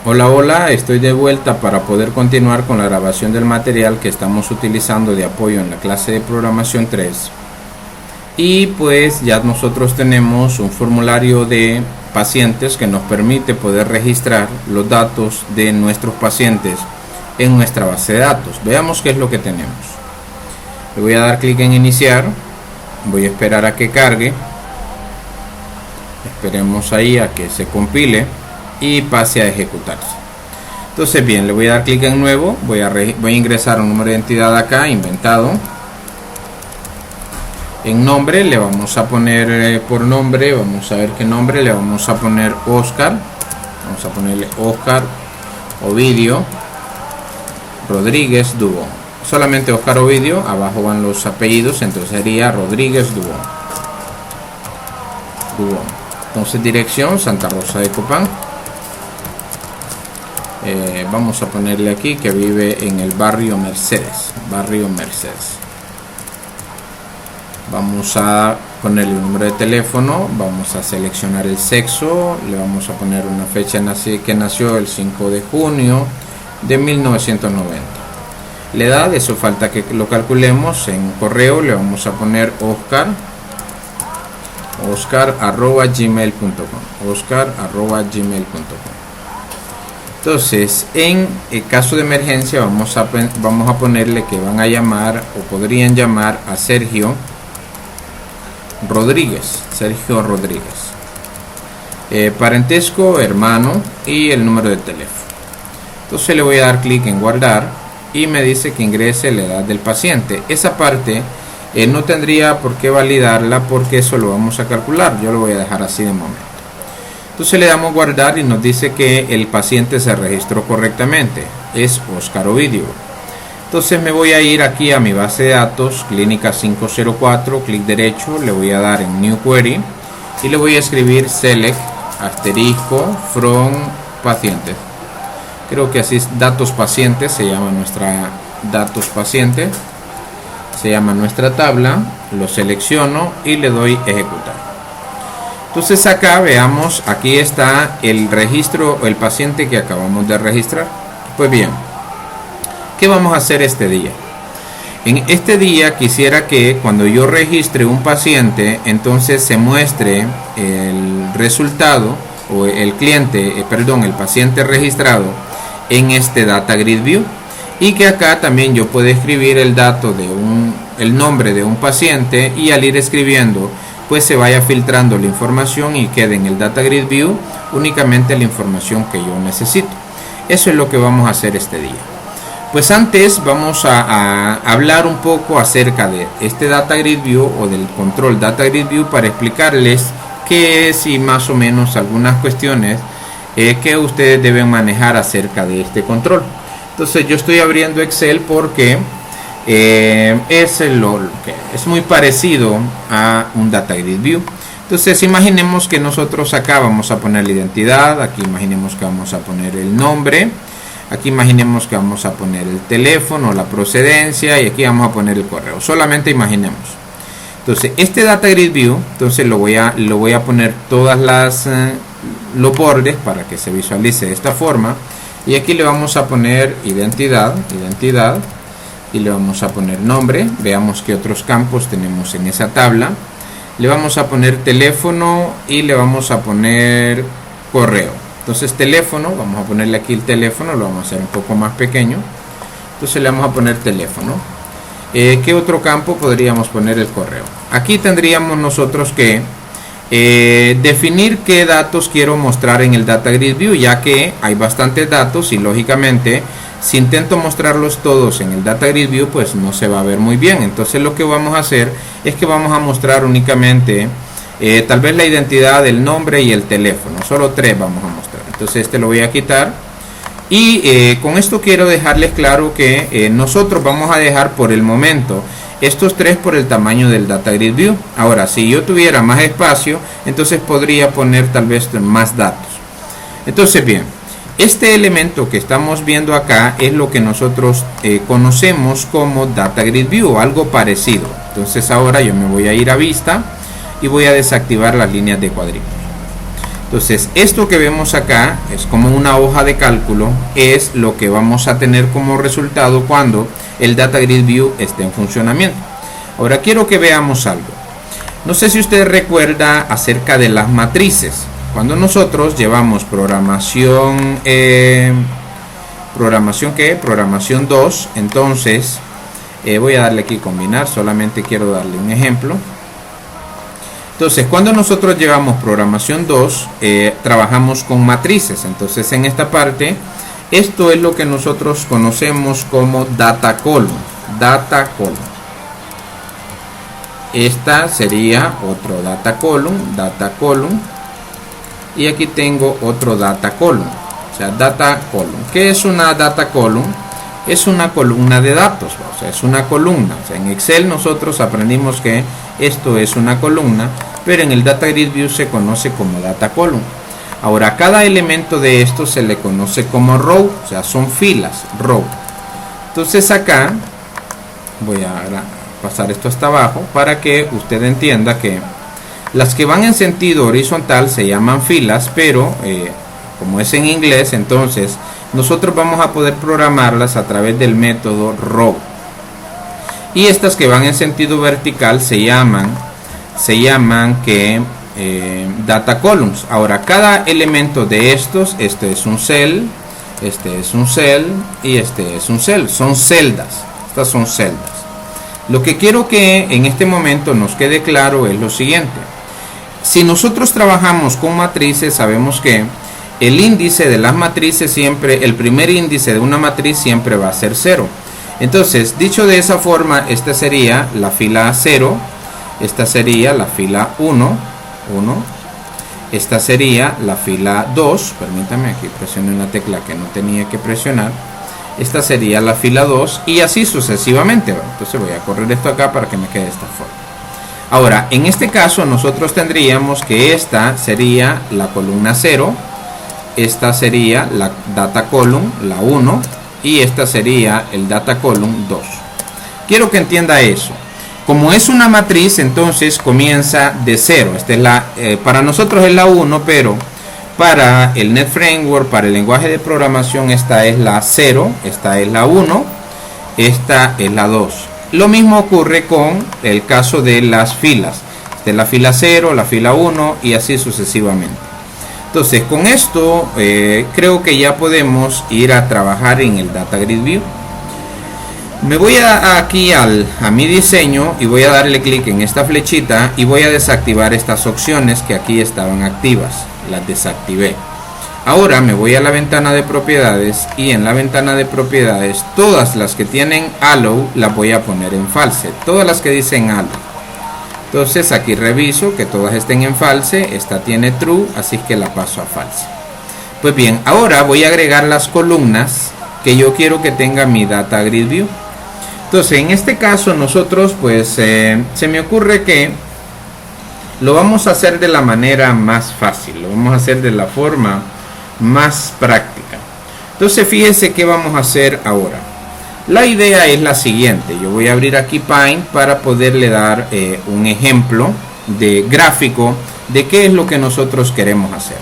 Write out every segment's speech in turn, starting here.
Hola, hola, estoy de vuelta para poder continuar con la grabación del material que estamos utilizando de apoyo en la clase de programación 3. Y pues ya nosotros tenemos un formulario de pacientes que nos permite poder registrar los datos de nuestros pacientes en nuestra base de datos. Veamos qué es lo que tenemos. Le voy a dar clic en iniciar, voy a esperar a que cargue, esperemos ahí a que se compile y pase a ejecutarse. Entonces bien, le voy a dar clic en nuevo, voy a ingresar un número de identidad acá, inventado. En nombre le vamos a poner por nombre, vamos a ver qué nombre, le vamos a poner Oscar, vamos a ponerle Oscar Ovidio Rodríguez Dubón, solamente Oscar Ovidio, abajo van los apellidos, entonces sería Rodríguez Dubón. Entonces dirección Santa Rosa de Copán. Vamos a ponerle aquí que vive en el barrio Mercedes. Vamos a ponerle un número de teléfono, vamos a seleccionar el sexo, le vamos a poner una fecha que nació el 5 de junio de 1990. La edad, eso falta que lo calculemos. En correo le vamos a poner oscar@gmail.com. Entonces, en el caso de emergencia vamos a ponerle que van a llamar o podrían llamar a Sergio Rodríguez. Parentesco, hermano y el número de teléfono. Entonces le voy a dar clic en guardar y me dice que ingrese la edad del paciente. Esa parte no tendría por qué validarla porque eso lo vamos a calcular. Yo lo voy a dejar así de momento. Entonces le damos guardar y nos dice que el paciente se registró correctamente. Es Oscar Ovidio. Entonces me voy a ir aquí a mi base de datos, clínica 504, clic derecho, le voy a dar en New Query y le voy a escribir select from paciente. Creo que así es, datos pacientes, se llama nuestra datos paciente, se llama nuestra tabla, lo selecciono y le doy ejecutar. Entonces acá veamos, aquí está el registro, el paciente que acabamos de registrar. Pues bien, ¿qué vamos a hacer este día? En este día quisiera que cuando yo registre un paciente, entonces se muestre el resultado o el paciente registrado en este Data Grid View, y que acá también yo pueda escribir el dato de el nombre de un paciente, y al ir escribiendo pues se vaya filtrando la información y quede en el Data Grid View únicamente la información que yo necesito. Eso es lo que vamos a hacer este día. Pues antes vamos a hablar un poco acerca de este Data Grid View o del control Data Grid View para explicarles qué es y más o menos algunas cuestiones que ustedes deben manejar acerca de este control. Entonces yo estoy abriendo Excel porque es muy parecido a un Data Grid View. Entonces imaginemos que nosotros acá vamos a poner la identidad, aquí imaginemos que vamos a poner el nombre, aquí imaginemos que vamos a poner el teléfono, la procedencia, y aquí vamos a poner el correo. Solamente imaginemos. Entonces este Data Grid View, entonces lo voy a poner todas los bordes para que se visualice de esta forma, y aquí le vamos a poner identidad y le vamos a poner nombre. Veamos qué otros campos tenemos en esa tabla. Le vamos a poner teléfono y le vamos a poner correo. Entonces teléfono, vamos a ponerle aquí el teléfono, lo vamos a hacer un poco más pequeño. Entonces le vamos a poner teléfono. ¿Qué otro campo podríamos poner? El correo. Aquí tendríamos nosotros que definir qué datos quiero mostrar en el Data Grid View, ya que hay bastantes datos y lógicamente si intento mostrarlos todos en el Data Grid View pues no se va a ver muy bien. Entonces lo que vamos a hacer es que vamos a mostrar únicamente tal vez la identidad, el nombre y el teléfono. Solo 3 vamos a mostrar. Entonces este lo voy a quitar y con esto quiero dejarles claro que nosotros vamos a dejar por el momento estos 3 por el tamaño del Data Grid View. Ahora si yo tuviera más espacio entonces podría poner tal vez más datos. Entonces bien, este elemento que estamos viendo acá es lo que nosotros conocemos como Data Grid View o algo parecido. Entonces ahora yo me voy a ir a vista y voy a desactivar las líneas de cuadrícula. Entonces, esto que vemos acá es como una hoja de cálculo, es lo que vamos a tener como resultado cuando el Data Grid View esté en funcionamiento. Ahora quiero que veamos algo. No sé si usted recuerda acerca de las matrices. Cuando nosotros llevamos programación, programación 2, entonces voy a darle aquí combinar, solamente quiero darle un ejemplo. Entonces, cuando nosotros llevamos programación 2, trabajamos con matrices. Entonces, en esta parte, esto es lo que nosotros conocemos como data column. Data column. Esta sería otro data column. Y aquí tengo otro data column. O sea, data column. ¿Qué es una data column? Es una columna de datos, o sea, es una columna. O sea, en Excel nosotros aprendimos que esto es una columna, pero en el Data Grid View se conoce como data column. Ahora, cada elemento de esto se le conoce como row, o sea, son filas, row. Entonces acá voy a pasar esto hasta abajo para que usted entienda que las que van en sentido horizontal se llaman filas, pero como es en inglés, entonces nosotros vamos a poder programarlas a través del método row. Y estas que van en sentido vertical se llaman data columns. Ahora, cada elemento de estos, este es un cell, este es un cell y este es un cell. Son celdas. Estas son celdas. Lo que quiero que en este momento nos quede claro es lo siguiente. Si nosotros trabajamos con matrices, sabemos que el índice de las matrices siempre, el primer índice de una matriz siempre va a ser 0. Entonces, dicho de esa forma, esta sería la fila 0, esta sería la fila 1, esta sería la fila 2, permítame, aquí presioné la tecla que no tenía que presionar, esta sería la fila 2 y así sucesivamente. Entonces voy a correr esto acá para que me quede de esta forma. Ahora, en este caso nosotros tendríamos que esta sería la columna 0, esta sería la data column, la 1, y esta sería el data column 2. Quiero que entienda eso. Como es una matriz, entonces comienza de 0. Esta es para nosotros es la 1, pero para el Net Framework, para el lenguaje de programación, esta es la 0, esta es la 1, esta es la 2. Lo mismo ocurre con el caso de las filas. Esta es la fila 0, la fila 1 y así sucesivamente. Entonces, con esto creo que ya podemos ir a trabajar en el Data Grid View. Me voy aquí a mi diseño y voy a darle clic en esta flechita y voy a desactivar estas opciones que aquí estaban activas. Las desactivé. Ahora me voy a la ventana de propiedades y en la ventana de propiedades todas las que tienen allow las voy a poner en false. Todas las que dicen allow. Entonces aquí reviso que todas estén en false, esta tiene true, así que la paso a false. Pues bien, ahora voy a agregar las columnas que yo quiero que tenga mi Data Grid View. Entonces en este caso nosotros pues se me ocurre que lo vamos a hacer de la manera más fácil, lo vamos a hacer de la forma más práctica. Entonces fíjense qué vamos a hacer ahora. La idea es la siguiente. Yo voy a abrir aquí Paint para poderle dar un ejemplo de gráfico de qué es lo que nosotros queremos hacer.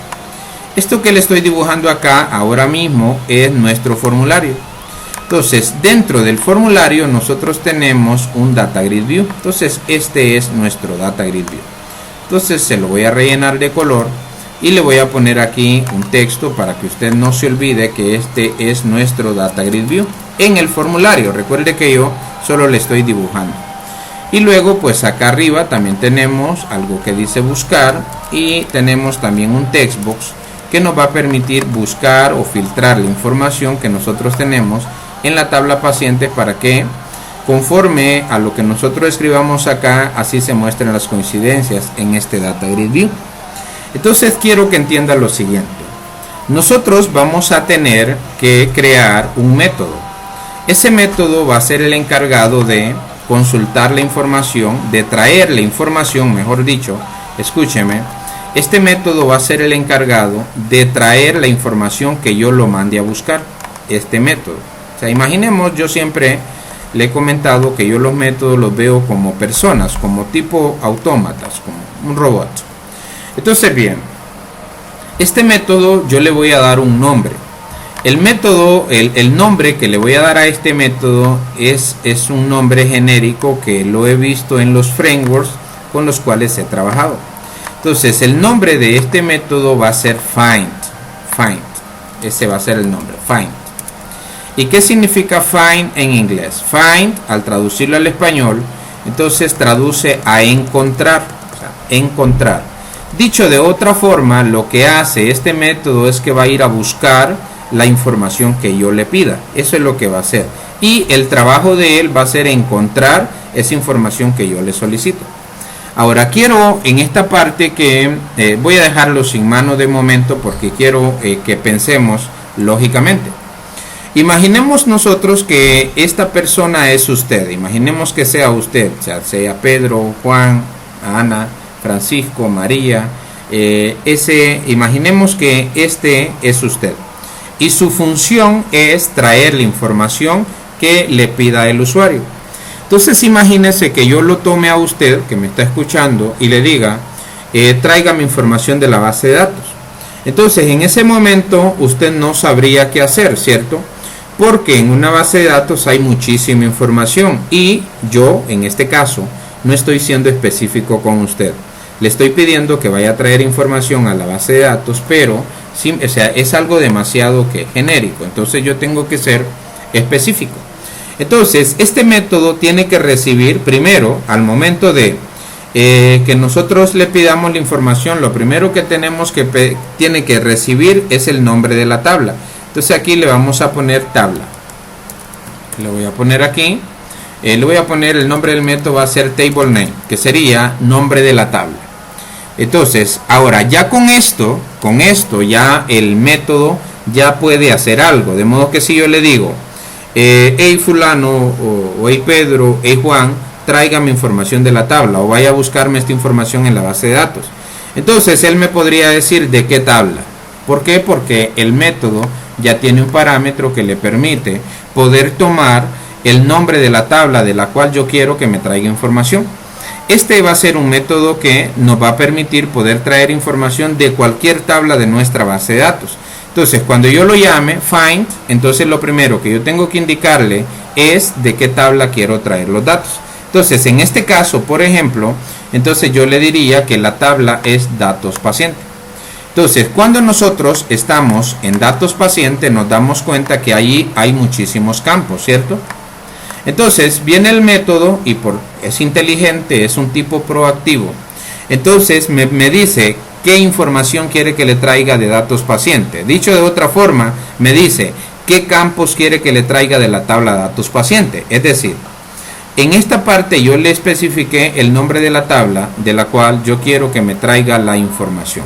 Esto que le estoy dibujando acá ahora mismo es nuestro formulario. Entonces, dentro del formulario nosotros tenemos un Data Grid View. Entonces, este es nuestro Data Grid View. Entonces, se lo voy a rellenar de color y le voy a poner aquí un texto para que usted no se olvide que este es nuestro Data Grid View en el formulario. Recuerde que yo solo le estoy dibujando. Y luego pues acá arriba también tenemos algo que dice buscar y tenemos también un text box que nos va a permitir buscar o filtrar la información que nosotros tenemos en la tabla pacientes para que conforme a lo que nosotros escribamos acá, así se muestren las coincidencias en este Data Grid View. Entonces quiero que entienda lo siguiente. Nosotros vamos a tener que crear un método. Ese método va a ser el encargado de consultar la información, de traer la información, mejor dicho, escúcheme. Este método va a ser el encargado de traer la información que yo lo mande a buscar. Este método. O sea, imaginemos, yo siempre le he comentado que yo los métodos los veo como personas, como tipo autómatas, como un robot. Entonces, bien, Este método yo le voy a dar un nombre. El método, el nombre que le voy a dar a este método es un nombre genérico que lo he visto en los frameworks con los cuales he trabajado. Entonces el nombre de este método va a ser find. Ese va a ser el nombre, find. ¿Y qué significa find en inglés? Find, al traducirlo al español, entonces traduce a encontrar, o sea, encontrar. Dicho de otra forma, lo que hace este método es que va a ir a buscar la información que yo le pida. Eso es lo que va a hacer. Y el trabajo de él va a ser encontrar esa información que yo le solicito. Ahora quiero en esta parte que voy a dejarlo sin mano de momento porque quiero que pensemos lógicamente. Imaginemos nosotros que esta persona es usted. Imaginemos que sea usted, sea Pedro, Juan, Ana, Francisco, María. Imaginemos que este es usted. Y su función es traer la información que le pida el usuario. Entonces imagínese que yo lo tome a usted, que me está escuchando, y le diga, tráigame información de la base de datos. Entonces en ese momento usted no sabría qué hacer, ¿cierto? Porque en una base de datos hay muchísima información y yo, en este caso, no estoy siendo específico con usted. Le estoy pidiendo que vaya a traer información a la base de datos, pero o sea, es algo demasiado genérico. Entonces yo tengo que ser específico. Entonces este método tiene que recibir primero, al momento de que nosotros le pidamos la información, lo primero que tiene que recibir es el nombre de la tabla. Entonces aquí le vamos a poner tabla. Le voy a poner aquí. Le voy a poner el nombre del método, va a ser table name, que sería nombre de la tabla. Entonces, ahora ya con esto ya el método ya puede hacer algo. De modo que si yo le digo, hey fulano, o hey Pedro, hey Juan, tráigame información de la tabla, o vaya a buscarme esta información en la base de datos. Entonces él me podría decir de qué tabla. ¿Por qué? Porque el método ya tiene un parámetro que le permite poder tomar el nombre de la tabla de la cual yo quiero que me traiga información. Este va a ser un método que nos va a permitir poder traer información de cualquier tabla de nuestra base de datos. Entonces cuando yo lo llame find, entonces lo primero que yo tengo que indicarle es de qué tabla quiero traer los datos. Entonces en este caso, por ejemplo, entonces yo le diría que la tabla es datos paciente. Entonces cuando nosotros estamos en datos paciente nos damos cuenta que ahí hay muchísimos campos, ¿cierto? Entonces viene el método y es inteligente, es un tipo proactivo. Entonces me dice qué información quiere que le traiga de datos paciente. Dicho de otra forma, me dice qué campos quiere que le traiga de la tabla de datos paciente. Es decir, en esta parte yo le especifiqué el nombre de la tabla de la cual yo quiero que me traiga la información.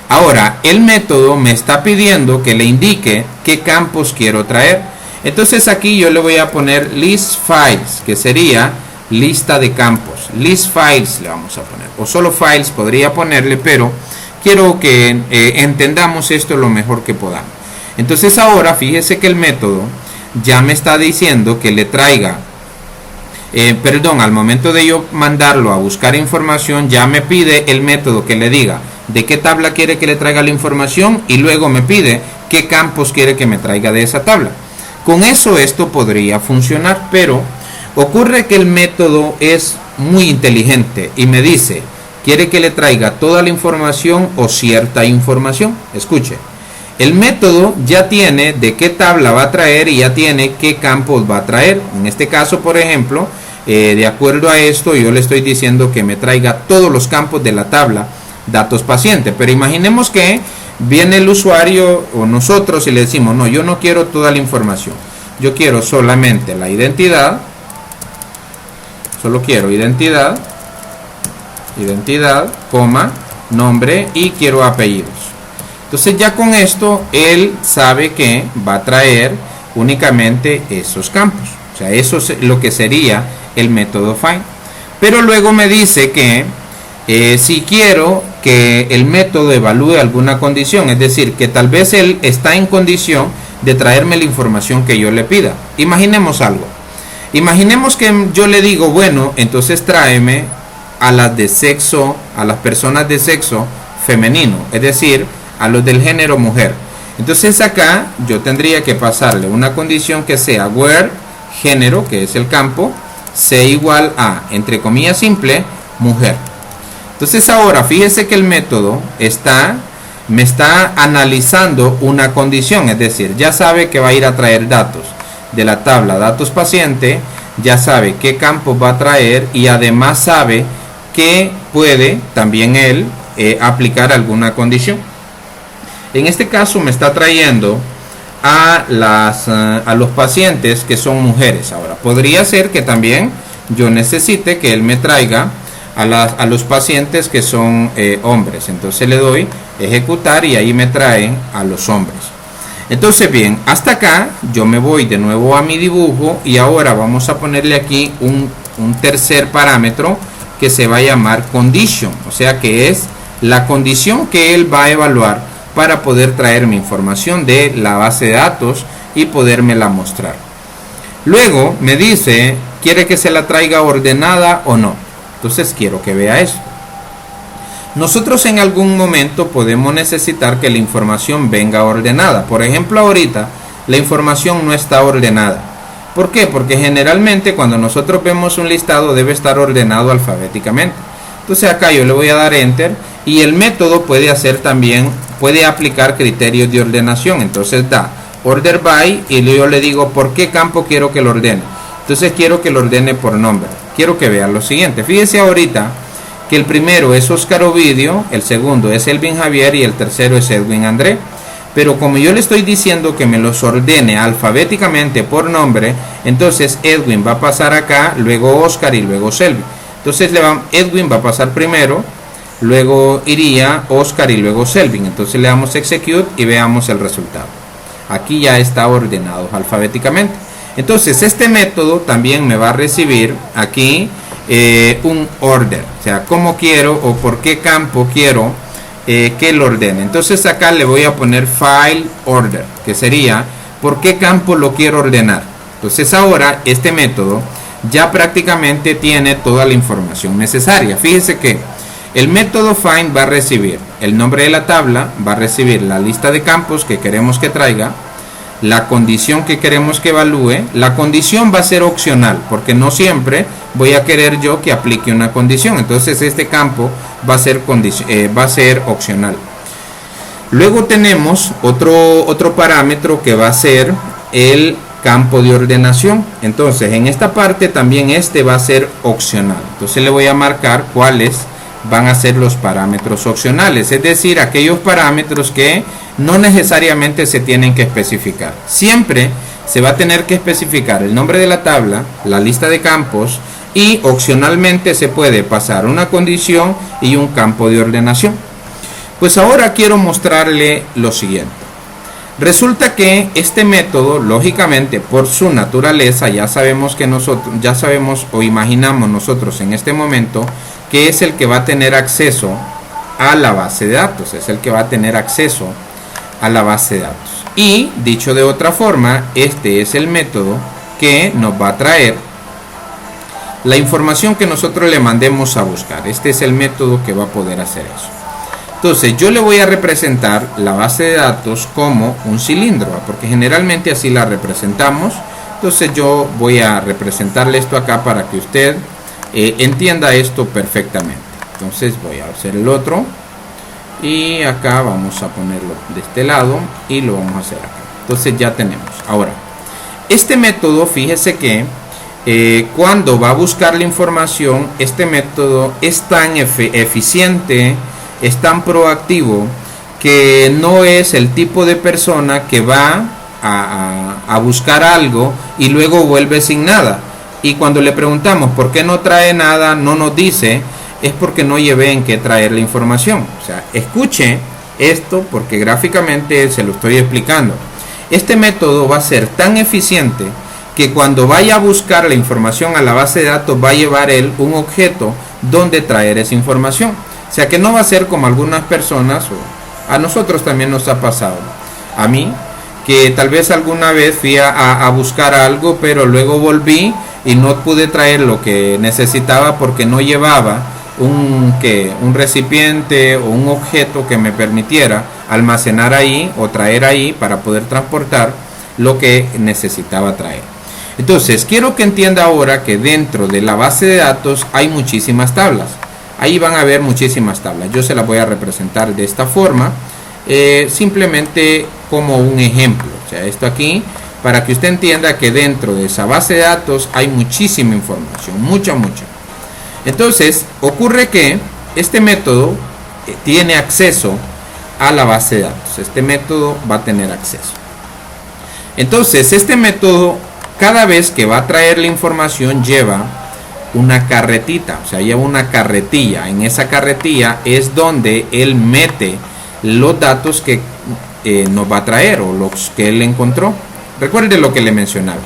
Ahora, el método me está pidiendo que le indique qué campos quiero traer. Entonces aquí yo le voy a poner list files, que sería lista de campos. List files le vamos a poner, o solo files podría ponerle, pero quiero que entendamos esto lo mejor que podamos. Entonces ahora fíjese que el método ya me está diciendo que le traiga, al momento de yo mandarlo a buscar información, ya me pide el método que le diga de qué tabla quiere que le traiga la información y luego me pide qué campos quiere que me traiga de esa tabla. Con eso esto podría funcionar, pero ocurre que el método es muy inteligente y me dice, quiere que le traiga toda la información o cierta información. Escuche, el método ya tiene de qué tabla va a traer y ya tiene qué campos va a traer. En este caso, por ejemplo, de acuerdo a esto, yo le estoy diciendo que me traiga todos los campos de la tabla datos paciente. Pero imaginemos que viene el usuario o nosotros y le decimos, no, yo no quiero toda la información, yo quiero solamente la identidad, solo quiero identidad, coma, nombre y quiero apellidos. Entonces ya con esto él sabe que va a traer únicamente esos campos. O sea, eso es lo que sería el método find. Pero luego me dice que si quiero que el método evalúe alguna condición, es decir, que tal vez él está en condición de traerme la información que yo le pida. Imaginemos algo. Imaginemos que yo le digo, bueno, entonces tráeme a las personas de sexo femenino, es decir, a los del género mujer. Entonces acá yo tendría que pasarle una condición que sea where género, que es el campo, sea igual a, entre comillas simple, mujer. Entonces ahora fíjese que el método me está analizando una condición, es decir, ya sabe que va a ir a traer datos de la tabla datos paciente, ya sabe qué campos va a traer y además sabe que puede también él aplicar alguna condición. En este caso me está trayendo a los pacientes que son mujeres. Ahora podría ser que también yo necesite que él me traiga a los pacientes que son hombres. Entonces le doy ejecutar y ahí me trae a los hombres. Entonces bien, hasta acá yo me voy de nuevo a mi dibujo y ahora vamos a ponerle aquí un tercer parámetro que se va a llamar condition, o sea que es la condición que él va a evaluar para poder traer mi información de la base de datos y podérmela mostrar. Luego me dice, ¿quiere que se la traiga ordenada o no? Entonces quiero que vea eso. Nosotros en algún momento podemos necesitar que la información venga ordenada. Por ejemplo, ahorita la información no está ordenada. ¿Por qué? Porque generalmente cuando nosotros vemos un listado debe estar ordenado alfabéticamente. Entonces acá yo le voy a dar enter y el método puede aplicar criterios de ordenación. Entonces da order by y yo le digo por qué campo quiero que lo ordene. Entonces quiero que lo ordene por nombre. Quiero que vean lo siguiente. Fíjese ahorita que el primero es Oscar Ovidio, el segundo es Elvin Javier y el tercero es Edwin André. Pero como yo le estoy diciendo que me los ordene alfabéticamente por nombre, entonces Edwin va a pasar acá, luego Oscar y luego Selvin. Entonces Edwin va a pasar primero, luego iría Oscar y luego Selvin. Entonces le damos execute y veamos el resultado. Aquí ya está ordenado alfabéticamente. Entonces este método también me va a recibir aquí un order, o sea, cómo quiero o por qué campo quiero que lo ordene. Entonces acá le voy a poner file order, que sería por qué campo lo quiero ordenar. Entonces ahora este método ya prácticamente tiene toda la información necesaria. Fíjese que el método find va a recibir el nombre de la tabla, va a recibir la lista de campos que queremos que traiga, la condición que queremos que evalúe. La condición va a ser opcional porque no siempre voy a querer yo que aplique una condición. Entonces este campo va a ser opcional. Luego tenemos otro parámetro que va a ser el campo de ordenación. Entonces en esta parte también este va a ser opcional. Entonces le voy a marcar cuáles van a ser los parámetros opcionales, es decir, aquellos parámetros que no necesariamente se tienen que especificar. Siempre se va a tener que especificar el nombre de la tabla, la lista de campos y opcionalmente se puede pasar una condición y un campo de ordenación. Pues ahora quiero mostrarle lo siguiente. Resulta que este método, lógicamente por su naturaleza, ya sabemos o imaginamos nosotros en este momento que es el que va a tener acceso a la base de datos, es el que va a tener acceso a la base de datos. Y dicho de otra forma, este es el método que nos va a traer la información que nosotros le mandemos a buscar. Este es el método que va a poder hacer eso. Entonces yo le voy a representar la base de datos como un cilindro, porque generalmente así la representamos. Entonces yo voy a representarle esto acá para que usted entienda esto perfectamente. Entonces voy a hacer el otro y acá vamos a ponerlo de este lado y lo vamos a hacer acá. Entonces ya tenemos. Ahora este método, fíjese que cuando va a buscar la información, este método es tan eficiente, es tan proactivo, que no es el tipo de persona que va a buscar algo y luego vuelve sin nada. Y cuando le preguntamos por qué no trae nada, no nos dice, es porque no llevé en qué traer la información. O sea, escuche esto porque gráficamente se lo estoy explicando. Este método va a ser tan eficiente que cuando vaya a buscar la información a la base de datos va a llevar él un objeto donde traer esa información. O sea que no va a ser como algunas personas, o a nosotros también nos ha pasado, a mí, que tal vez alguna vez fui a buscar algo, pero luego volví y no pude traer lo que necesitaba porque no llevaba un recipiente o un objeto que me permitiera almacenar ahí o traer ahí para poder transportar lo que necesitaba traer. Entonces quiero que entienda ahora que dentro de la base de datos hay muchísimas tablas. Ahí van a ver muchísimas tablas. Yo se las voy a representar de esta forma, simplemente como un ejemplo. O sea, esto aquí, para que usted entienda que dentro de esa base de datos hay muchísima información, mucha. Entonces, ocurre que este método tiene acceso a la base de datos. Este método va a tener acceso. Entonces, este método, cada vez que va a traer la información, lleva una carretita, o sea, lleva una carretilla. En esa carretilla es donde él mete los datos que nos va a traer o los que él encontró. Recuerde lo que le mencionaba.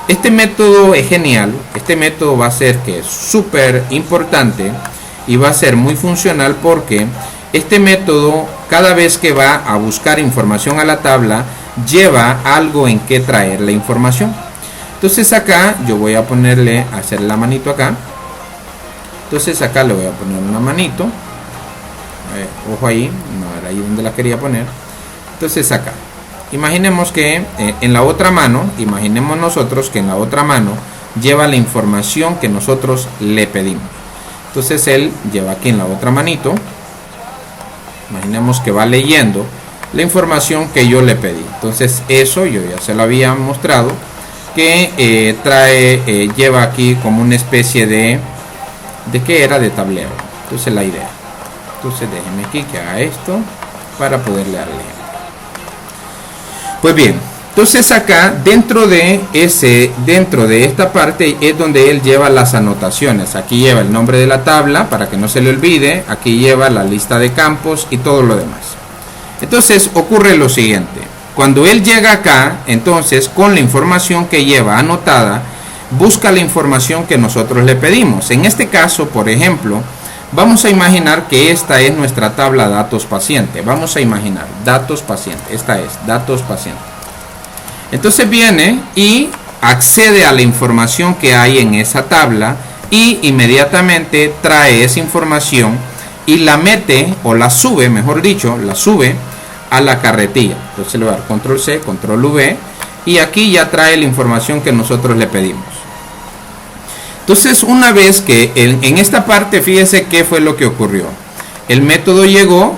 Este método es genial. Este método va a ser que es súper importante y va a ser muy funcional, porque este método, cada vez que va a buscar información a la tabla, lleva algo en que traer la información. Entonces acá yo voy a ponerle, hacer la manito acá. Entonces acá le voy a poner una manito. Ojo ahí, no era ahí donde la quería poner. Entonces acá, imaginemos que en la otra mano, imaginemos nosotros que en la otra mano lleva la información que nosotros le pedimos. Entonces él lleva aquí en la otra manito, imaginemos que va leyendo la información que yo le pedí. Entonces eso yo ya se lo había mostrado, que lleva aquí como una especie de ¿qué era? De tablero. Entonces la idea. Entonces déjenme aquí que haga esto para poder leerle. Pues bien, entonces acá dentro de esta parte es donde él lleva las anotaciones. Aquí lleva el nombre de la tabla para que no se le olvide. Aquí lleva la lista de campos y todo lo demás. Entonces ocurre lo siguiente. Cuando él llega acá, entonces con la información que lleva anotada, busca la información que nosotros le pedimos. En este caso, por ejemplo, vamos a imaginar que esta es nuestra tabla datos paciente. Vamos a imaginar datos paciente. Esta es datos paciente. Entonces viene y accede a la información que hay en esa tabla y inmediatamente trae esa información y la mete, o la sube, mejor dicho, la sube a la carretilla. Entonces le voy a dar control C, control V, y aquí ya trae la información que nosotros le pedimos. Entonces, una vez que en esta parte, fíjese qué fue lo que ocurrió. El método llegó,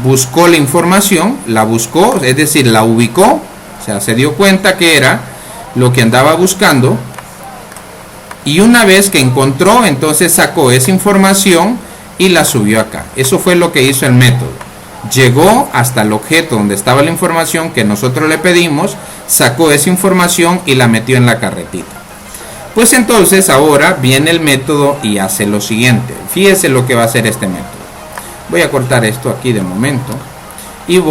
buscó la información, la buscó, es decir, la ubicó, o sea, se dio cuenta que era lo que andaba buscando, y una vez que encontró, entonces sacó esa información y la subió acá. Eso fue lo que hizo el método. Llegó hasta el objeto donde estaba la información que nosotros le pedimos, sacó esa información y la metió en la carretita. Pues entonces ahora viene el método y hace lo siguiente. Fíjese lo que va a hacer este método. Voy a cortar esto aquí de momento y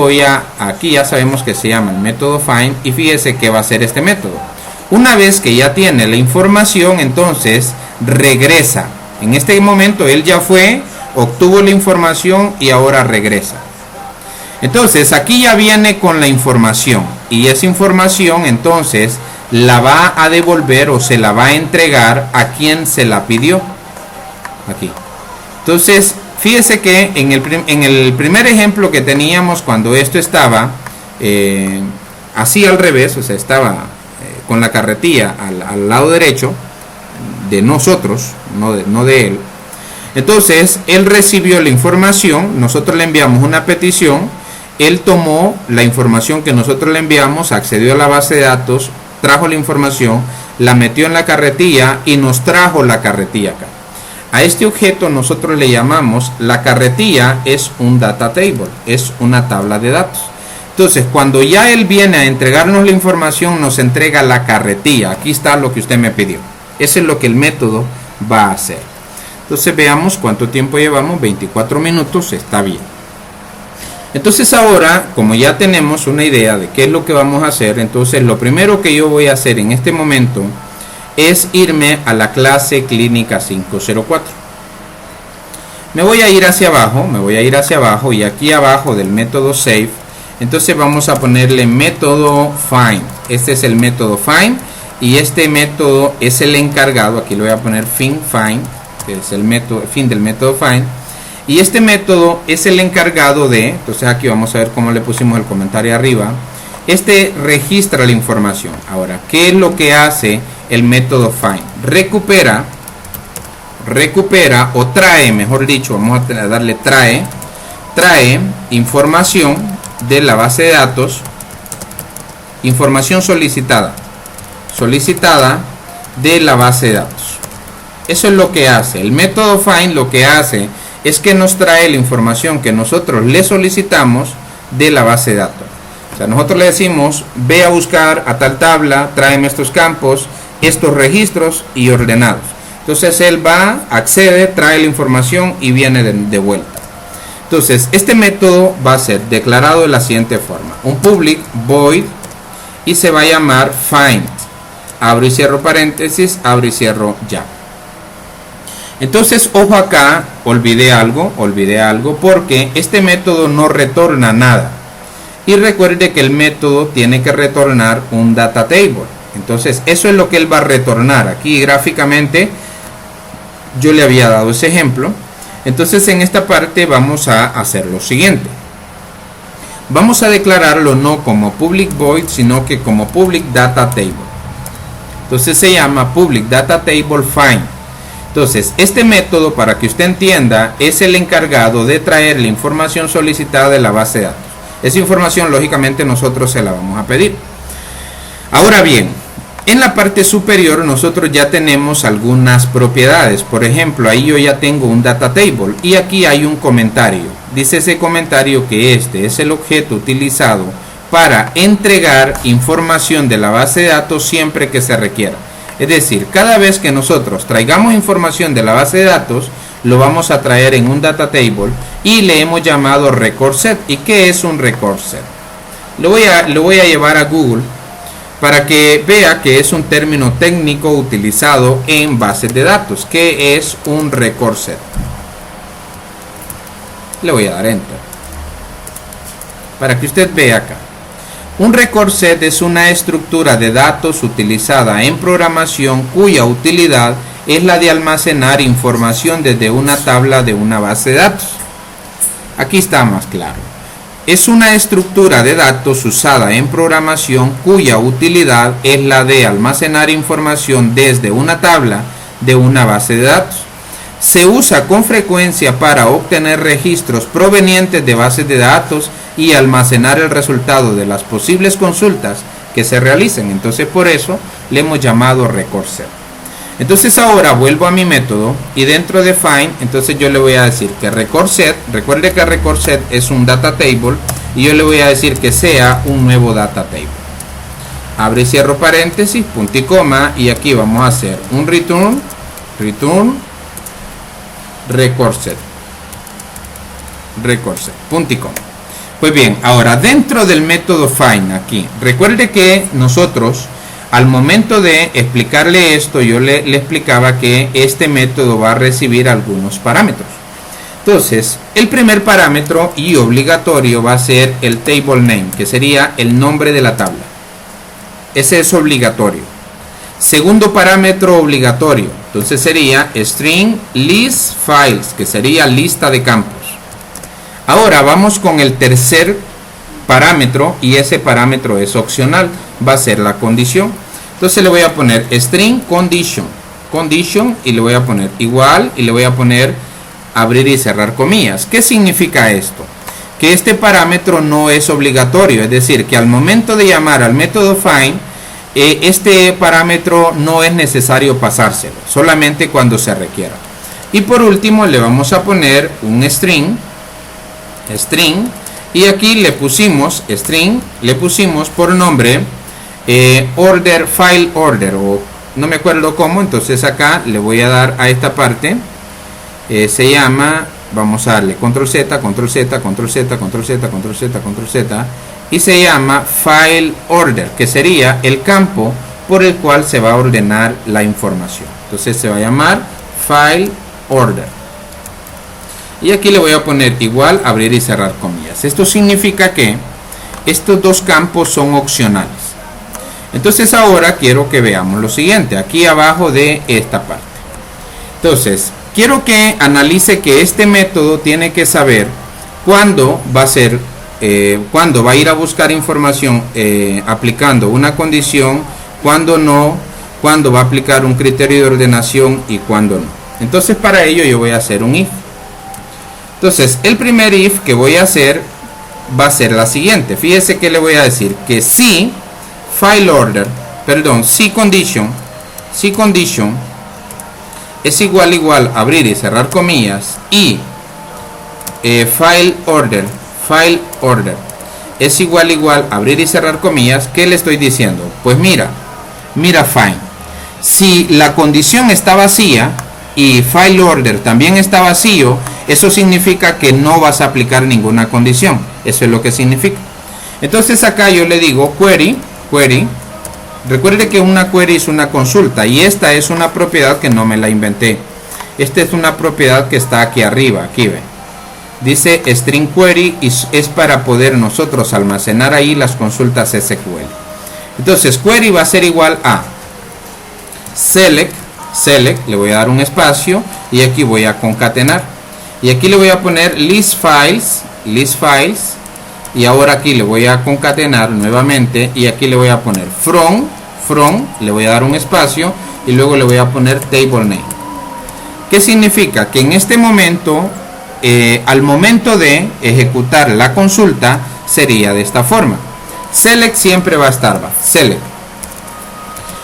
aquí ya sabemos que se llama el método find, y fíjese que va a hacer este método. Una vez que ya tiene la información, entonces regresa. En este momento él ya fue, obtuvo la información y ahora regresa. Entonces aquí ya viene con la información, y esa información entonces la va a devolver o se la va a entregar a quien se la pidió. Aquí. Entonces fíjese que en el primer ejemplo que teníamos, cuando esto estaba así al revés, o sea, estaba con la carretilla al lado derecho de nosotros, no de él. Entonces él recibió la información, nosotros le enviamos una petición, él tomó la información que nosotros le enviamos, accedió a la base de datos, trajo la información, la metió en la carretilla y nos trajo la carretilla acá. A este objeto nosotros le llamamos, la carretilla es un data table, es una tabla de datos. Entonces cuando ya él viene a entregarnos la información, nos entrega la carretilla. Aquí está lo que usted me pidió. Eso es lo que el método va a hacer. Entonces veamos cuánto tiempo llevamos. 24 minutos, está bien. Entonces ahora, como ya tenemos una idea de qué es lo que vamos a hacer, entonces lo primero que yo voy a hacer en este momento es irme a la clase clínica 504. Me voy a ir hacia abajo, y aquí abajo del método save, entonces vamos a ponerle método find. Este es el método find, y este método es el encargado, aquí le voy a poner find, que es el método, fin del método find. Y este método es el encargado de, entonces aquí vamos a ver cómo le pusimos el comentario arriba. Este registra la información. Ahora, ¿qué es lo que hace el método find? Recupera o trae, mejor dicho, vamos a darle trae información de la base de datos, información solicitada de la base de datos. Eso es lo que hace. El método find lo que hace es que nos trae la información que nosotros le solicitamos de la base de datos. O sea, nosotros le decimos, ve a buscar a tal tabla, tráeme estos campos, estos registros y ordenados. Entonces él va, accede, trae la información y viene de vuelta. Entonces este método va a ser declarado de la siguiente forma: un public void y se va a llamar find, abro y cierro paréntesis, abro y cierro ya. Entonces, ojo acá, olvidé algo porque este método no retorna nada. Y recuerde que el método tiene que retornar un data table. Entonces, eso es lo que él va a retornar. Aquí gráficamente yo le había dado ese ejemplo. Entonces, en esta parte vamos a hacer lo siguiente. Vamos a declararlo no como public void, sino que como public data table. Entonces se llama public data table find. Entonces, este método, para que usted entienda, es el encargado de traer la información solicitada de la base de datos. Esa información, lógicamente, nosotros se la vamos a pedir. Ahora bien, en la parte superior nosotros ya tenemos algunas propiedades. Por ejemplo, ahí yo ya tengo un data table y aquí hay un comentario. Dice ese comentario que este es el objeto utilizado para entregar información de la base de datos siempre que se requiera. Es decir, cada vez que nosotros traigamos información de la base de datos, lo vamos a traer en un data table y le hemos llamado record set. ¿Y qué es un record set? Lo voy a llevar a Google para que vea que es un término técnico utilizado en bases de datos. ¿Qué es un record set? Le voy a dar enter para que usted vea acá. Un record set es una estructura de datos utilizada en programación cuya utilidad es la de almacenar información desde una tabla de una base de datos. Aquí está más claro. Es una estructura de datos usada en programación cuya utilidad es la de almacenar información desde una tabla de una base de datos. Se usa con frecuencia para obtener registros provenientes de bases de datos y almacenar el resultado de las posibles consultas que se realicen. Entonces, por eso le hemos llamado record set. Entonces, ahora vuelvo a mi método y dentro de find, entonces yo le voy a decir que record set, recuerde que record set es un data table y yo le voy a decir que sea un nuevo data table. Abre y cierro paréntesis, punto y coma, y aquí vamos a hacer un return record set, punto y coma. Pues bien, ahora dentro del método find aquí, recuerde que nosotros al momento de explicarle esto, yo le explicaba que este método va a recibir algunos parámetros. Entonces, el primer parámetro y obligatorio va a ser el table name, que sería el nombre de la tabla. Ese es obligatorio. Segundo parámetro obligatorio, entonces sería string list files, que sería lista de campos. Ahora vamos con el tercer parámetro y ese parámetro es opcional, va a ser la condición. Entonces le voy a poner string condition y le voy a poner igual y le voy a poner abrir y cerrar comillas. ¿Qué significa esto? Que este parámetro no es obligatorio, es decir, que al momento de llamar al método find, este parámetro no es necesario pasárselo, solamente cuando se requiera. Y por último le vamos a poner un string y aquí le pusimos por nombre order, file order, o no me acuerdo cómo. Entonces acá le voy a dar a esta parte, se llama, vamos a darle control Z, control Z, control Z, control Z, control Z, control Z, y se llama file order, que sería el campo por el cual se va a ordenar la información. Entonces se va a llamar file order. Y aquí le voy a poner igual, abrir y cerrar comillas. Esto significa que estos dos campos son opcionales. Entonces ahora quiero que veamos lo siguiente, aquí abajo de esta parte. Entonces, quiero que analice que este método tiene que saber cuándo va a ser, cuándo va a ir a buscar información aplicando una condición, cuándo no, cuándo va a aplicar un criterio de ordenación y cuándo no. Entonces para ello yo voy a hacer un if. Entonces el primer if que voy a hacer va a ser la siguiente. Fíjese que le voy a decir que si file order, perdón, si condition es igual abrir y cerrar comillas y file order es igual abrir y cerrar comillas, ¿qué le estoy diciendo? Pues mira fine, si la condición está vacía y file order también está vacío, eso significa que no vas a aplicar ninguna condición. Eso es lo que significa. Entonces acá yo le digo query. Recuerde que una query es una consulta y esta es una propiedad que no me la inventé. Esta es una propiedad que está aquí arriba, aquí ve. Dice string query y es para poder nosotros almacenar ahí las consultas SQL. Entonces query va a ser igual a select, le voy a dar un espacio y aquí voy a concatenar. Y aquí le voy a poner list files y ahora aquí le voy a concatenar nuevamente y aquí le voy a poner from, le voy a dar un espacio y luego le voy a poner table name. ¿Qué significa? Que en este momento, al momento de ejecutar la consulta, sería de esta forma. Select siempre va a estar select.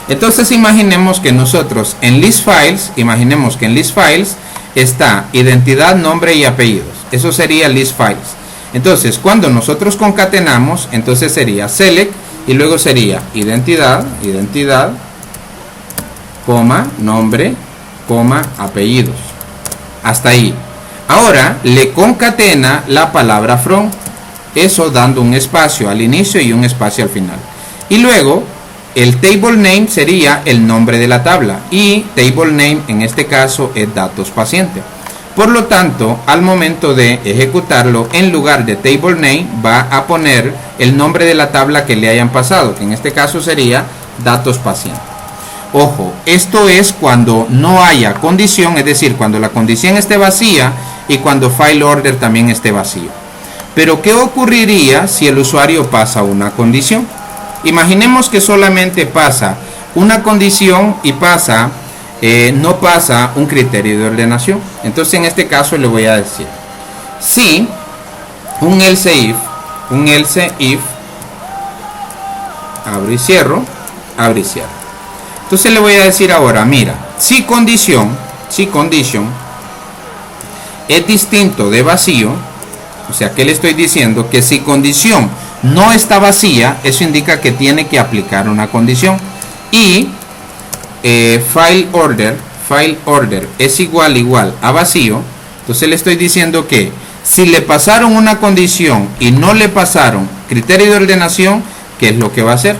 Entonces imaginemos que nosotros en list files, está identidad, nombre y apellidos. Eso sería list files. Entonces cuando nosotros concatenamos, entonces sería select y luego sería identidad, coma, nombre, coma, apellidos. Hasta ahí. Ahora le concatena la palabra from. Eso dando un espacio al inicio y un espacio al final. Y luego el table name sería el nombre de la tabla y table name en este caso es datos paciente. Por lo tanto, al momento de ejecutarlo, en lugar de table name va a poner el nombre de la tabla que le hayan pasado, que en este caso sería datos paciente. Ojo, esto es cuando no haya condición, es decir, cuando la condición esté vacía y cuando file order también esté vacío. Pero ¿qué ocurriría si el usuario pasa una condición? Imaginemos que solamente pasa una condición y no pasa un criterio de ordenación. Entonces en este caso le voy a decir si un else if abro y cierro. Entonces le voy a decir ahora, mira, si condition es distinto de vacío, o sea que le estoy diciendo que si condición no está vacía, eso indica que tiene que aplicar una condición. Y file order es igual a vacío. Entonces le estoy diciendo que si le pasaron una condición y no le pasaron criterio de ordenación, ¿qué es lo que va a hacer?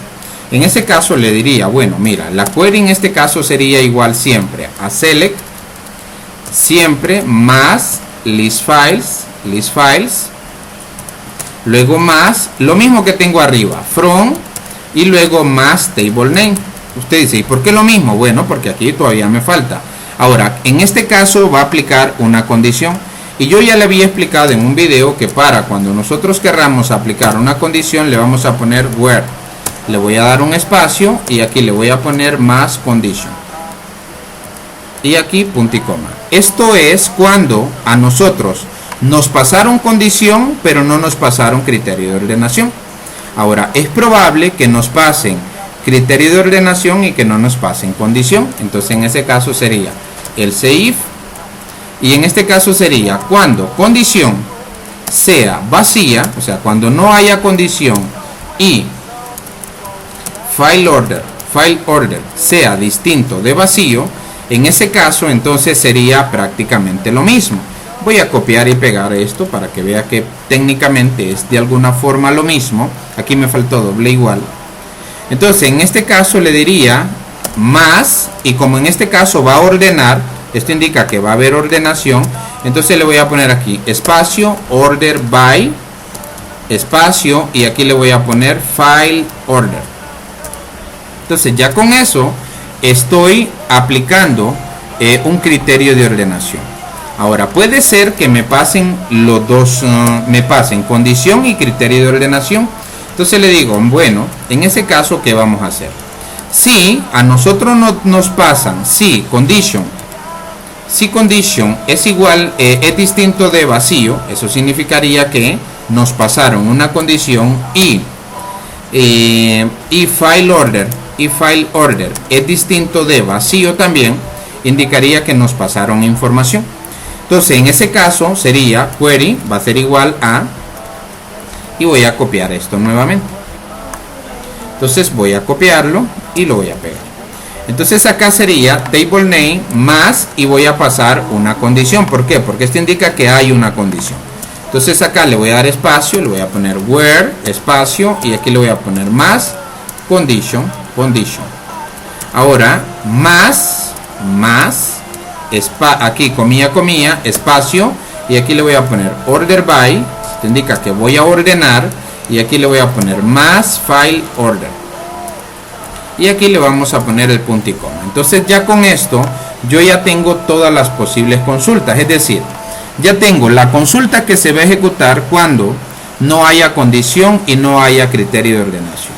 En ese caso le diría, bueno, mira, la query en este caso sería igual siempre a select, siempre más list files, luego más, lo mismo que tengo arriba, from, y luego más table name. Usted dice, ¿y por qué lo mismo? Bueno, porque aquí todavía me falta. Ahora, en este caso va a aplicar una condición. Y yo ya le había explicado en un video que para cuando nosotros querramos aplicar una condición, le vamos a poner where. Le voy a dar un espacio y aquí le voy a poner más condition. Y aquí punto y coma. Esto es cuando a nosotros nos pasaron condición, pero no nos pasaron criterio de ordenación. Ahora, es probable que nos pasen criterio de ordenación y que no nos pasen condición. Entonces en ese caso sería else if, y en este caso sería cuando condición sea vacía, o sea cuando no haya condición y file order sea distinto de vacío. En ese caso entonces sería prácticamente lo mismo. Voy a copiar y pegar esto para que vea que técnicamente es de alguna forma lo mismo. Aquí me faltó doble igual. Entonces en este caso le diría más, y como en este caso va a ordenar, esto indica que va a haber ordenación, entonces le voy a poner aquí espacio order by espacio y aquí le voy a poner file order. Entonces ya con eso estoy aplicando un criterio de ordenación. Ahora puede ser que me pasen los dos, me pasen condición y criterio de ordenación. Entonces le digo, bueno, en ese caso, ¿qué vamos a hacer? Si a nosotros nos pasan, si condition es igual, es distinto de vacío, eso significaría que nos pasaron una condición y file order es distinto de vacío también, indicaría que nos pasaron información. Entonces en ese caso sería query va a ser igual a, y voy a copiar esto nuevamente. Entonces voy a copiarlo y lo voy a pegar. Entonces acá sería table name más, y voy a pasar una condición. ¿Por qué? Porque esto indica que hay una condición. Entonces acá le voy a dar espacio, le voy a poner where, espacio, y aquí le voy a poner más condition. Ahora más, aquí comilla, espacio, y aquí le voy a poner order by, esto indica que voy a ordenar, y aquí le voy a poner más file order, y aquí le vamos a poner el punto y coma. Entonces ya con esto yo ya tengo todas las posibles consultas, es decir, ya tengo la consulta que se va a ejecutar cuando no haya condición y no haya criterio de ordenación.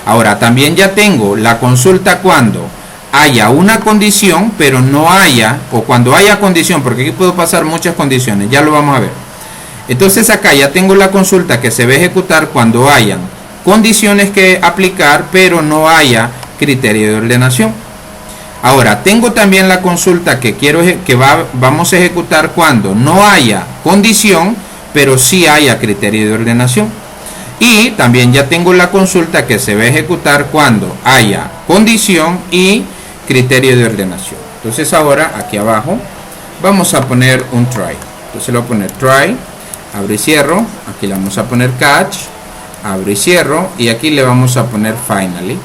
Ahora también ya tengo la consulta cuando haya una condición pero no haya, o cuando haya condición, porque aquí puedo pasar muchas condiciones, ya lo vamos a ver. Entonces acá ya tengo la consulta que se va a ejecutar cuando hayan condiciones que aplicar pero no haya criterio de ordenación. Ahora tengo también la consulta que vamos a ejecutar cuando no haya condición pero sí haya criterio de ordenación. Y también ya tengo la consulta que se va a ejecutar cuando haya condición y criterio de ordenación. Entonces ahora aquí abajo vamos a poner un try. Entonces le voy a poner try, abro y cierro. Aquí le vamos a poner catch, abro y cierro, y aquí le vamos a poner finally.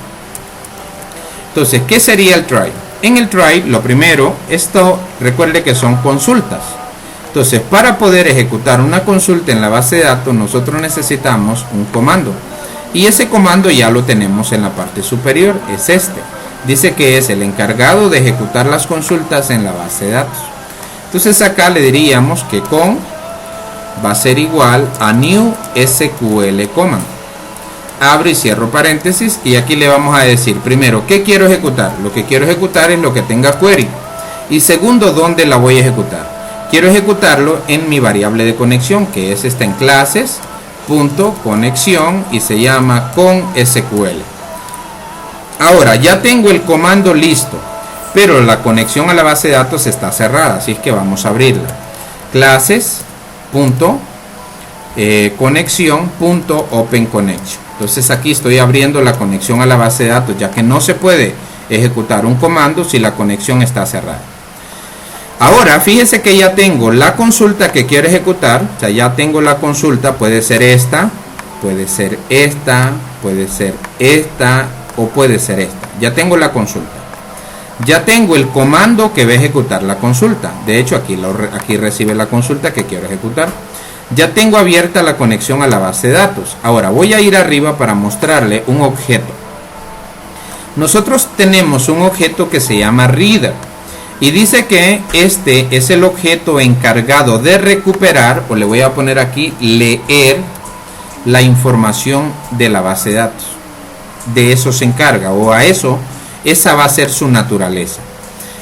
Entonces, ¿qué sería el try? En el try, lo primero, esto recuerde que son consultas. Entonces, para poder ejecutar una consulta en la base de datos, nosotros necesitamos un comando. Y ese comando ya lo tenemos en la parte superior, es este. Dice que es el encargado de ejecutar las consultas en la base de datos. Entonces acá le diríamos que con va a ser igual a new SQL command. Abro y cierro paréntesis, y aquí le vamos a decir primero qué quiero ejecutar. Lo que quiero ejecutar es lo que tenga query. Y segundo, ¿dónde la voy a ejecutar? Quiero ejecutarlo en mi variable de conexión, que es esta en clases punto conexión, y se llama con SQL. Ahora ya tengo el comando listo, pero la conexión a la base de datos está cerrada, así es que vamos a abrirla. Clases punto conexión punto open connection. Entonces aquí estoy abriendo la conexión a la base de datos, ya que no se puede ejecutar un comando si la conexión está cerrada. Ahora fíjese que ya tengo la consulta que quiero ejecutar. O sea, ya tengo la consulta, puede ser esta, puede ser esta, puede ser esta, o puede ser esta. Ya tengo la consulta. Ya tengo el comando que va a ejecutar la consulta. De hecho, aquí recibe la consulta que quiero ejecutar. Ya tengo abierta la conexión a la base de datos. Ahora voy a ir arriba para mostrarle un objeto. Nosotros tenemos un objeto que se llama reader. Y dice que este es el objeto encargado de recuperar, o le voy a poner aquí, leer la información de la base de datos. De eso se encarga, o a eso, esa va a ser su naturaleza.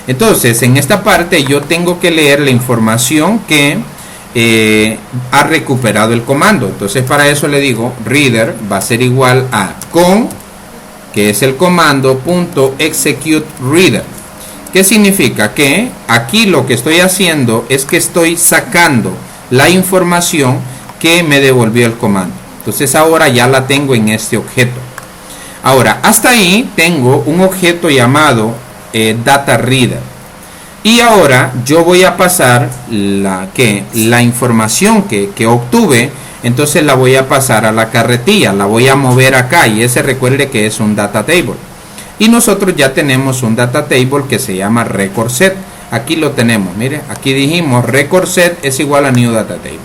Entonces, en esta parte yo tengo que leer la información que ha recuperado el comando. Entonces, para eso le digo, reader va a ser igual a con, que es el comando, .execute reader. ¿Qué significa? Que aquí lo que estoy haciendo es que estoy sacando la información que me devolvió el comando. Entonces ahora ya la tengo en este objeto. Ahora, hasta ahí tengo un objeto llamado data reader. Y ahora yo voy a pasar la información que obtuve, entonces la voy a pasar a la carretilla, la voy a mover acá, y ese recuerde que es un data table. Y nosotros ya tenemos un data table que se llama record set. Aquí lo tenemos, mire, aquí dijimos record set es igual a new data table.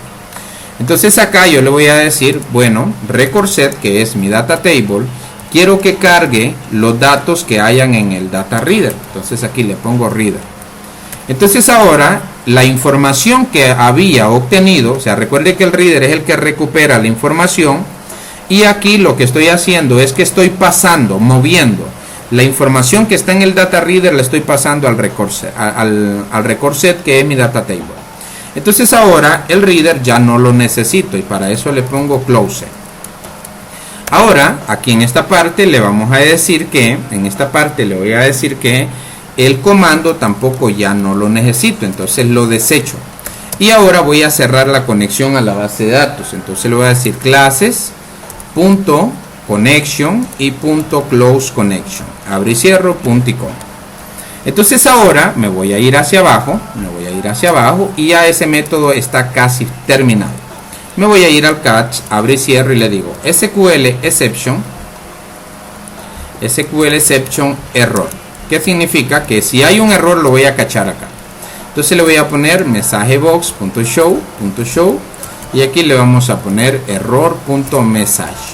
Entonces acá yo le voy a decir, bueno, record set, que es mi data table, quiero que cargue los datos que hayan en el data reader. Entonces aquí le pongo reader. Entonces ahora la información que había obtenido, o sea, recuerde que el reader es el que recupera la información, y aquí lo que estoy haciendo es que estoy pasando, moviendo la información que está en el data reader, la estoy pasando al record set, que es mi data table. Entonces ahora el reader ya no lo necesito, y para eso le pongo close. Ahora aquí en esta parte le vamos a decir que, el comando tampoco ya no lo necesito, entonces lo desecho. Y ahora voy a cerrar la conexión a la base de datos. Entonces le voy a decir classes.connection y .close connection. Abro y cierro, punto y coma. Entonces ahora me voy a ir hacia abajo, y ya ese método está casi terminado. Me voy a ir al catch, abro y cierro y le digo SQL exception error. ¿Qué significa? Que si hay un error lo voy a cachar acá. Entonces le voy a poner messagebox.show y aquí le vamos a poner error.message.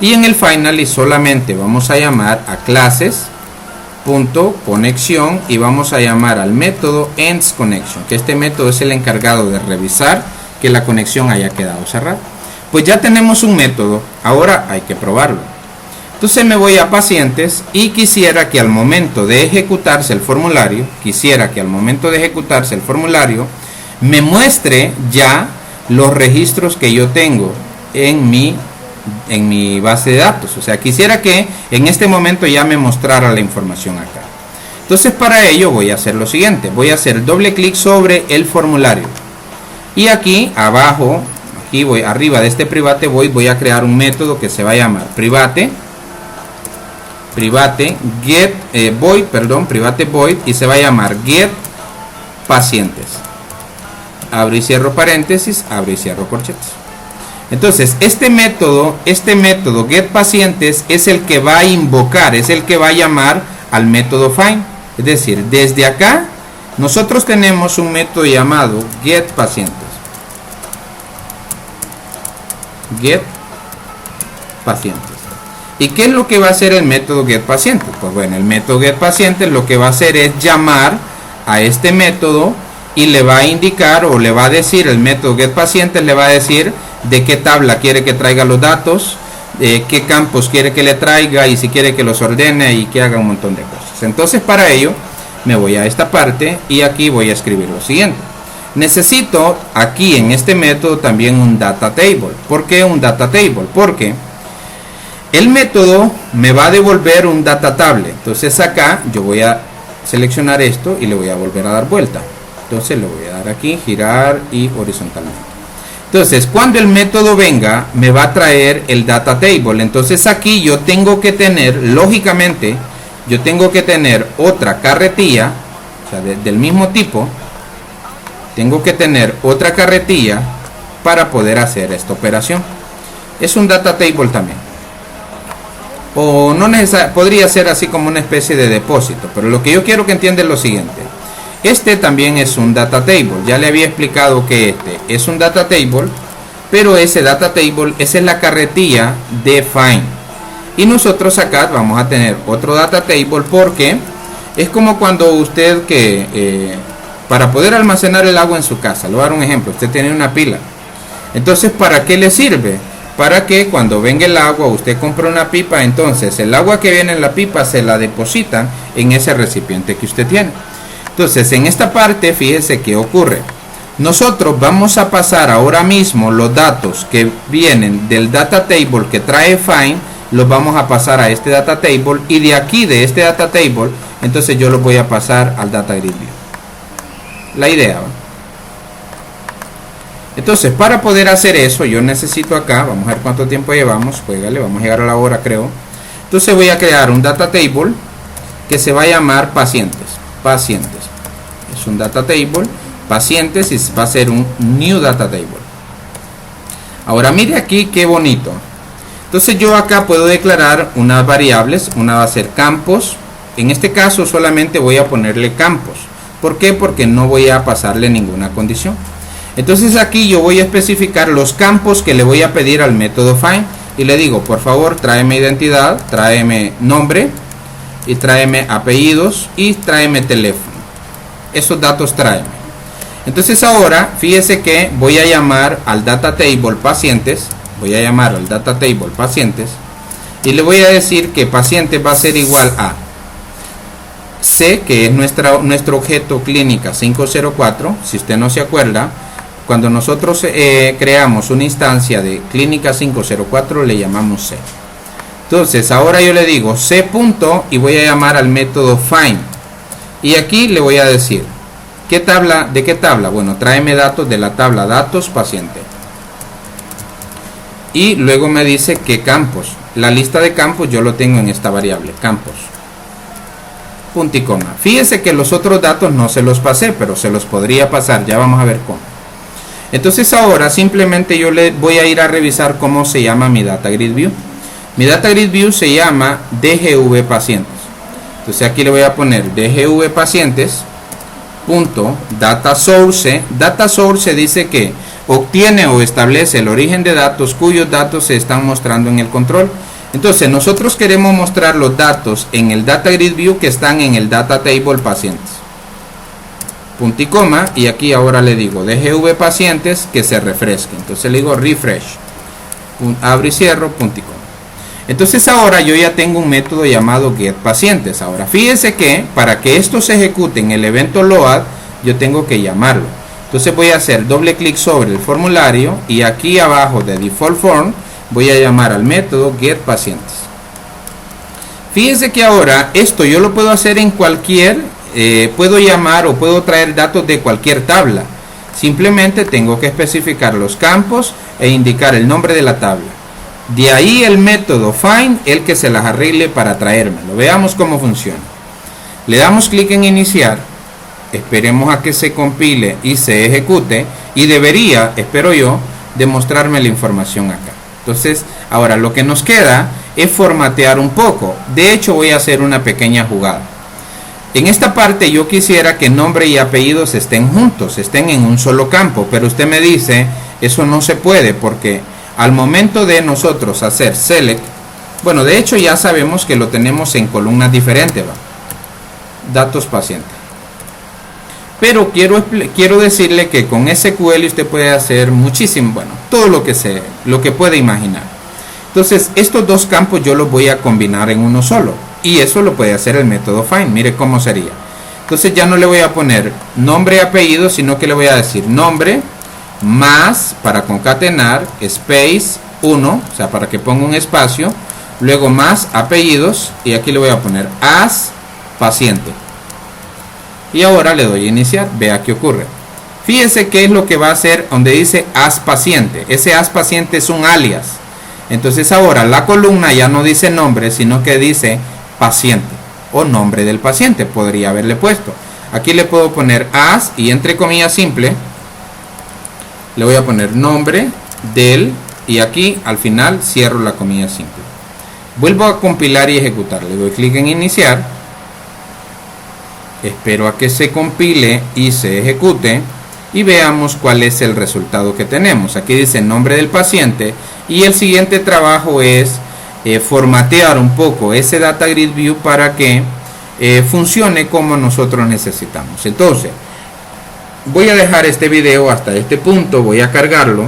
Y en el finally solamente vamos a llamar a classes.connection y vamos a llamar al método endsConnection, que este método es el encargado de revisar que la conexión haya quedado cerrada. Pues ya tenemos un método, ahora hay que probarlo. Entonces me voy a pacientes y quisiera que al momento de ejecutarse el formulario, me muestre ya los registros que yo tengo en mi base de datos. O sea, quisiera que en este momento ya me mostrara la información acá. Entonces para ello voy a hacer lo siguiente, voy a hacer doble clic sobre el formulario y aquí abajo, arriba de este private voy a crear un método que se va a llamar private void y se va a llamar get pacientes. Abro y cierro paréntesis, abro y cierro corchetes. Entonces este método get pacientes es el que va a invocar, es el que va a llamar al método find. Es decir, desde acá nosotros tenemos un método llamado get pacientes. ¿Y qué es lo que va a hacer el método getPacientes? Pues bueno, el método getPacientes lo que va a hacer es llamar a este método y le va a indicar o le va a decir, el método getPacientes le va a decir de qué tabla quiere que traiga los datos, de qué campos quiere que le traiga y si quiere que los ordene y que haga un montón de cosas. Entonces para ello me voy a esta parte y aquí voy a escribir lo siguiente. Necesito aquí en este método también un data table. ¿Por qué un data table? Porque el método me va a devolver un data table. Entonces acá yo voy a seleccionar esto y le voy a volver a dar vuelta. Entonces le voy a dar aquí, girar y horizontalmente. Entonces cuando el método venga me va a traer el data table. Entonces aquí yo tengo que tener, lógicamente, yo tengo que tener otra carretilla, o sea, del mismo tipo. Tengo que tener otra carretilla para poder hacer esta operación. Es un data table también. O no podría ser así como una especie de depósito, pero lo que yo quiero que entiendan es lo siguiente. Este también es un data table. Ya le había explicado que este es un data table, pero ese data table, esa es la carretilla de find. Y nosotros acá vamos a tener otro data table porque es como cuando usted para poder almacenar el agua en su casa, le voy a dar un ejemplo, usted tiene una pila. Entonces, ¿para qué le sirve? Para que cuando venga el agua, usted compra una pipa, entonces el agua que viene en la pipa se la depositan en ese recipiente que usted tiene. Entonces, en esta parte, fíjese qué ocurre. Nosotros vamos a pasar ahora mismo los datos que vienen del data table que trae find, los vamos a pasar a este data table y de aquí, de este data table, entonces yo los voy a pasar al data grid view. La idea, ¿va? Entonces para poder hacer eso yo necesito acá, vamos a ver cuánto tiempo llevamos, juégale, vamos a llegar a la hora creo. Entonces voy a crear un data table que se va a llamar pacientes. Es un data table, pacientes, y va a ser un new data table. Ahora mire aquí qué bonito. Entonces yo acá puedo declarar unas variables, una va a ser campos. En este caso solamente voy a ponerle campos. ¿Por qué? Porque no voy a pasarle ninguna condición. Entonces aquí yo voy a especificar los campos que le voy a pedir al método find y le digo, por favor, tráeme identidad, tráeme nombre, y tráeme apellidos y tráeme teléfono. Esos datos tráeme. Entonces ahora fíjese que voy a llamar al data table pacientes. Voy a llamar al data table pacientes y le voy a decir que paciente va a ser igual a C, que es nuestro objeto clínica 504. Si usted no se acuerda, cuando nosotros creamos una instancia de clínica 504 le llamamos C. Entonces ahora yo le digo C punto y voy a llamar al método find. Y aquí le voy a decir ¿qué tabla? ¿De qué tabla? Bueno, tráeme datos de la tabla datos paciente. Y luego me dice qué campos. La lista de campos yo lo tengo en esta variable, campos. Punto y coma. Fíjese que los otros datos no se los pasé, pero se los podría pasar. Ya vamos a ver cómo. Entonces ahora simplemente yo le voy a ir a revisar cómo se llama mi Data Grid View. Mi Data Grid View se llama DGV pacientes. Entonces aquí le voy a poner DGV pacientes punto data source. Data source dice que obtiene o establece el origen de datos cuyos datos se están mostrando en el control. Entonces nosotros queremos mostrar los datos en el Data Grid View que están en el Data Table pacientes. Punto y coma, y aquí ahora le digo DGV pacientes que se refresque. Entonces le digo refresh. Abro y cierro, punto y coma. Entonces ahora yo ya tengo un método llamado getPacientes. Ahora fíjese que para que esto se ejecute en el evento load, yo tengo que llamarlo. Entonces voy a hacer doble clic sobre el formulario y aquí abajo de default form voy a llamar al método getPacientes. Fíjense que ahora esto yo lo puedo hacer en cualquier, puedo llamar o puedo traer datos de cualquier tabla. Simplemente tengo que especificar los campos e indicar el nombre de la tabla. De ahí el método find, el que se las arregle para traérmelo. Veamos cómo funciona. Le damos clic en iniciar. Esperemos a que se compile y se ejecute. Y debería, espero yo, demostrarme la información acá. Entonces, ahora lo que nos queda es formatear un poco. De hecho, voy a hacer una pequeña jugada. En esta parte yo quisiera que nombre y apellidos estén juntos, estén en un solo campo. Pero usted me dice, eso no se puede porque al momento de nosotros hacer select, bueno, de hecho ya sabemos que lo tenemos en columnas diferentes, ¿va? Datos pacientes. Pero quiero decirle que con SQL usted puede hacer muchísimo, bueno, todo lo que puede imaginar. Entonces, estos dos campos yo los voy a combinar en uno solo. Y eso lo puede hacer el método find. Mire cómo sería. Entonces ya no le voy a poner nombre y apellido, sino que le voy a decir nombre más, para concatenar, space 1, o sea, para que ponga un espacio, luego más apellidos, y aquí le voy a poner as paciente. Y ahora le doy a iniciar, vea qué ocurre. Fíjese qué es lo que va a hacer donde dice as paciente. Ese as paciente es un alias. Entonces ahora la columna ya no dice nombre, sino que dice paciente, o nombre del paciente, podría haberle puesto. Aquí le puedo poner as, y entre comillas simple, le voy a poner nombre del, y aquí al final cierro la comilla simple. Vuelvo a compilar y ejecutar. Le doy clic en iniciar. Espero a que se compile y se ejecute. Y veamos cuál es el resultado que tenemos. Aquí dice nombre del paciente. Y el siguiente trabajo es formatear un poco ese Data Grid View para que funcione como nosotros necesitamos. Entonces, voy a dejar este video hasta este punto, voy a cargarlo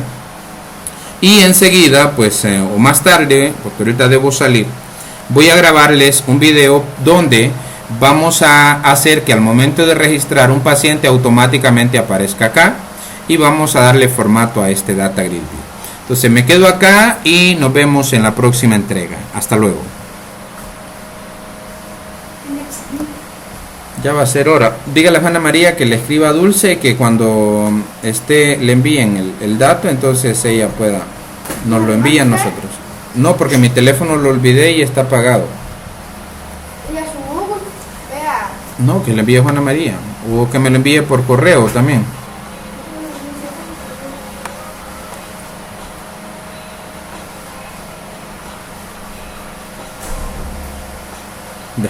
y enseguida, pues, o más tarde, porque ahorita debo salir, voy a grabarles un video donde vamos a hacer que al momento de registrar un paciente automáticamente aparezca acá y vamos a darle formato a este Data Grid View. Entonces me quedo acá y nos vemos en la próxima entrega. Hasta luego. Ya va a ser hora. Dígale a Juana María que le escriba a Dulce que cuando le envíen el dato, entonces ella pueda, nos lo envía a nosotros. No, porque mi teléfono lo olvidé y está apagado. No, que le envíe a Juana María. O que me lo envíe por correo también. Ve.